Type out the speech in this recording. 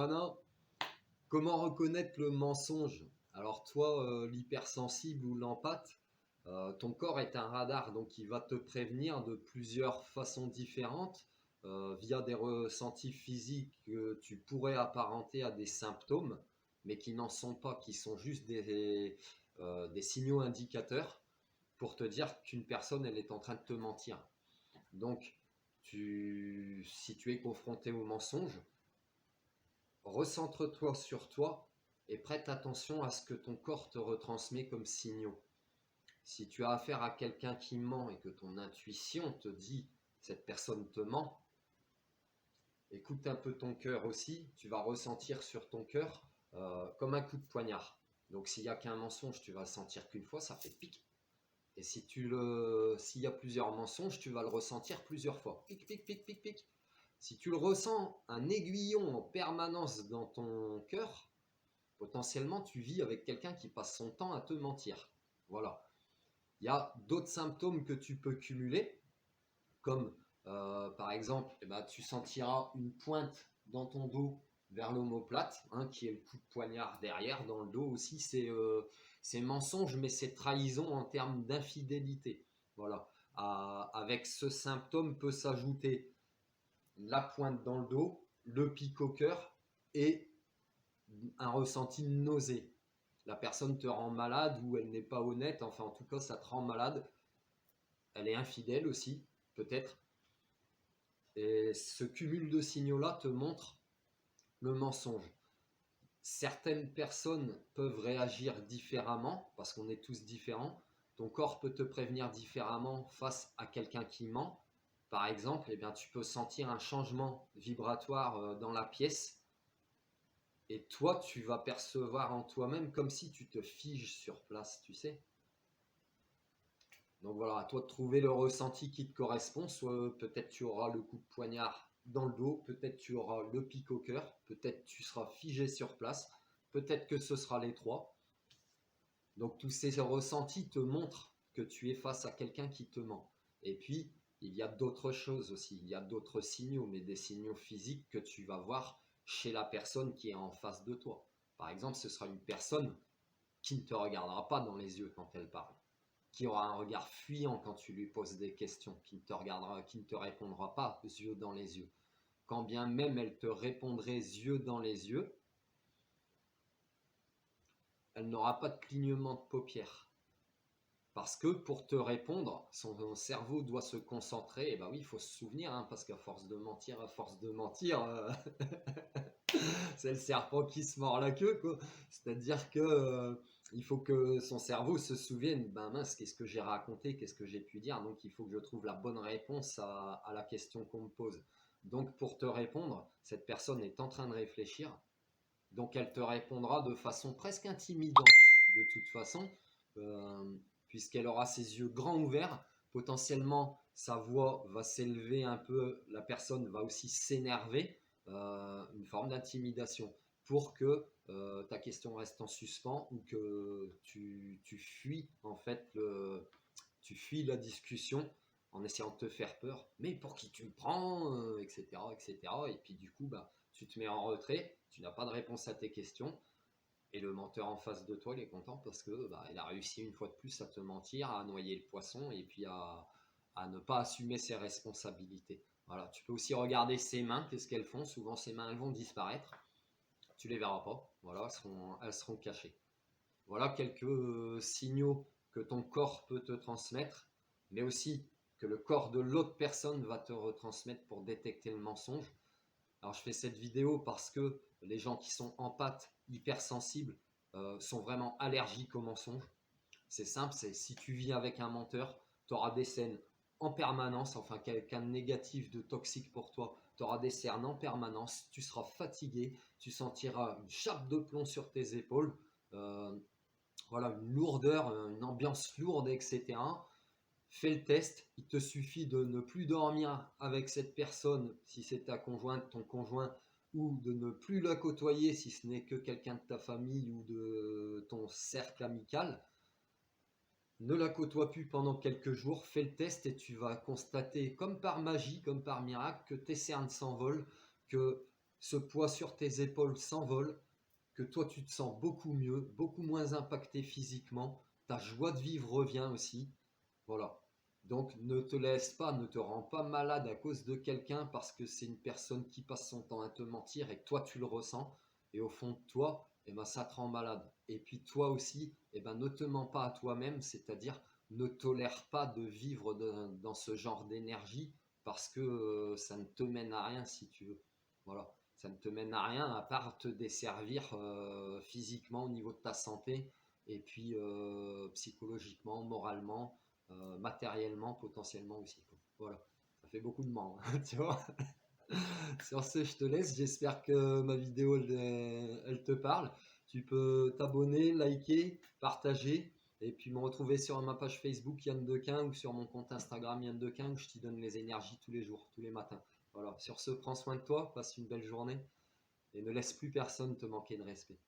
Johanna, comment reconnaître le mensonge? Alors toi, l'hypersensible ou l'empathe, ton corps est un radar, donc il va te prévenir de plusieurs façons différentes, via des ressentis physiques que tu pourrais apparenter à des symptômes, mais qui n'en sont pas, qui sont juste des signaux indicateurs pour te dire qu'une personne, elle est en train de te mentir. Donc, si tu es confronté au mensonge, recentre-toi sur toi et prête attention à ce que ton corps te retransmet comme signaux. Si tu as affaire à quelqu'un qui ment et que ton intuition te dit cette personne te ment, écoute un peu ton cœur aussi, tu vas ressentir sur ton cœur comme un coup de poignard. Donc s'il n'y a qu'un mensonge, tu vas le sentir qu'une fois, ça fait pic. Et s'il y a plusieurs mensonges, tu vas le ressentir plusieurs fois. Pic, pic, pic, pic, pic. Si tu le ressens un aiguillon en permanence dans ton cœur, potentiellement tu vis avec quelqu'un qui passe son temps à te mentir. Voilà. Il y a d'autres symptômes que tu peux cumuler, comme par exemple, tu sentiras une pointe dans ton dos vers l'omoplate, qui est le coup de poignard derrière, dans le dos aussi. C'est mensonge, mais c'est trahison en termes d'infidélité. Voilà. Avec ce symptôme peut s'ajouter la pointe dans le dos, le pic au cœur et un ressenti de nausée. La personne te rend malade ou elle n'est pas honnête, enfin en tout cas ça te rend malade. Elle est infidèle aussi, peut-être. Et ce cumul de signaux-là te montre le mensonge. Certaines personnes peuvent réagir différemment, parce qu'on est tous différents. Ton corps peut te prévenir différemment face à quelqu'un qui ment. Par exemple, tu peux sentir un changement vibratoire dans la pièce. Et toi, tu vas percevoir en toi-même comme si tu te figes sur place, tu sais. Donc voilà, à toi de trouver le ressenti qui te correspond. Soit peut-être tu auras le coup de poignard dans le dos, peut-être tu auras le pic au cœur, peut-être tu seras figé sur place, peut-être que ce sera les trois. Donc tous ces ressentis te montrent que tu es face à quelqu'un qui te ment. Et puis, il y a d'autres choses aussi, il y a d'autres signaux, mais des signaux physiques que tu vas voir chez la personne qui est en face de toi. Par exemple, ce sera une personne qui ne te regardera pas dans les yeux quand elle parle, qui aura un regard fuyant quand tu lui poses des questions, qui ne te répondra pas yeux dans les yeux. Quand bien même elle te répondrait yeux dans les yeux, elle n'aura pas de clignement de paupières. Parce que pour te répondre, son cerveau doit se concentrer. Et oui, il faut se souvenir, parce qu'à force de mentir, c'est le serpent qui se mord la queue, quoi. C'est-à-dire que il faut que son cerveau se souvienne, mince, qu'est-ce que j'ai raconté, qu'est-ce que j'ai pu dire. Donc il faut que je trouve la bonne réponse à la question qu'on me pose. Donc pour te répondre, cette personne est en train de réfléchir. Donc elle te répondra de façon presque intimidante, de toute façon, puisqu'elle aura ses yeux grands ouverts. Potentiellement, sa voix va s'élever un peu, la personne va aussi s'énerver, une forme d'intimidation, pour que ta question reste en suspens ou que tu fuis en fait tu fuis la discussion en essayant de te faire peur. Mais pour qui tu me prends, etc., etc. Et puis du coup, tu te mets en retrait, tu n'as pas de réponse à tes questions. Et le menteur en face de toi, il est content parce que il a réussi une fois de plus à te mentir, à noyer le poisson et puis à ne pas assumer ses responsabilités. Voilà, tu peux aussi regarder ses mains, qu'est-ce qu'elles font. Souvent, ses mains, elles vont disparaître. Tu les verras pas. Voilà, elles seront cachées. Voilà quelques signaux que ton corps peut te transmettre, mais aussi que le corps de l'autre personne va te retransmettre pour détecter le mensonge. Alors je fais cette vidéo parce que les gens qui sont empathes, hypersensibles, sont vraiment allergiques aux mensonges. C'est simple, c'est si tu vis avec un menteur, tu auras des scènes en permanence, enfin quelqu'un de négatif, de toxique pour toi, tu auras des cernes en permanence, tu seras fatigué, tu sentiras une chape de plomb sur tes épaules, voilà, une lourdeur, une ambiance lourde, etc. Fais le test, il te suffit de ne plus dormir avec cette personne si c'est ta conjointe, ton conjoint, ou de ne plus la côtoyer si ce n'est que quelqu'un de ta famille ou de ton cercle amical. Ne la côtoie plus pendant quelques jours, fais le test et tu vas constater comme par magie, comme par miracle, que tes cernes s'envolent, que ce poids sur tes épaules s'envole, que toi tu te sens beaucoup mieux, beaucoup moins impacté physiquement, ta joie de vivre revient aussi. Voilà. Donc ne te laisse pas, ne te rends pas malade à cause de quelqu'un parce que c'est une personne qui passe son temps à te mentir et que toi tu le ressens. Et au fond de toi, eh ben, ça te rend malade. Et puis toi aussi, eh ben, ne te mens pas à toi-même, c'est-à-dire ne tolère pas de vivre dans ce genre d'énergie parce que ça ne te mène à rien si tu veux. Voilà. Ça ne te mène à rien à part te desservir physiquement au niveau de ta santé et puis psychologiquement, moralement, matériellement potentiellement aussi, quoi. Voilà, ça fait beaucoup de mal, hein, tu vois. Sur ce, je te laisse. J'espère que ma vidéo, elle te parle. Tu peux t'abonner, liker, partager, et puis me retrouver sur ma page Facebook Yann Dequin ou sur mon compte Instagram Yann Dequin où je t'y donne les énergies tous les jours, tous les matins. Voilà. Sur ce, prends soin de toi, passe une belle journée et ne laisse plus personne te manquer de respect.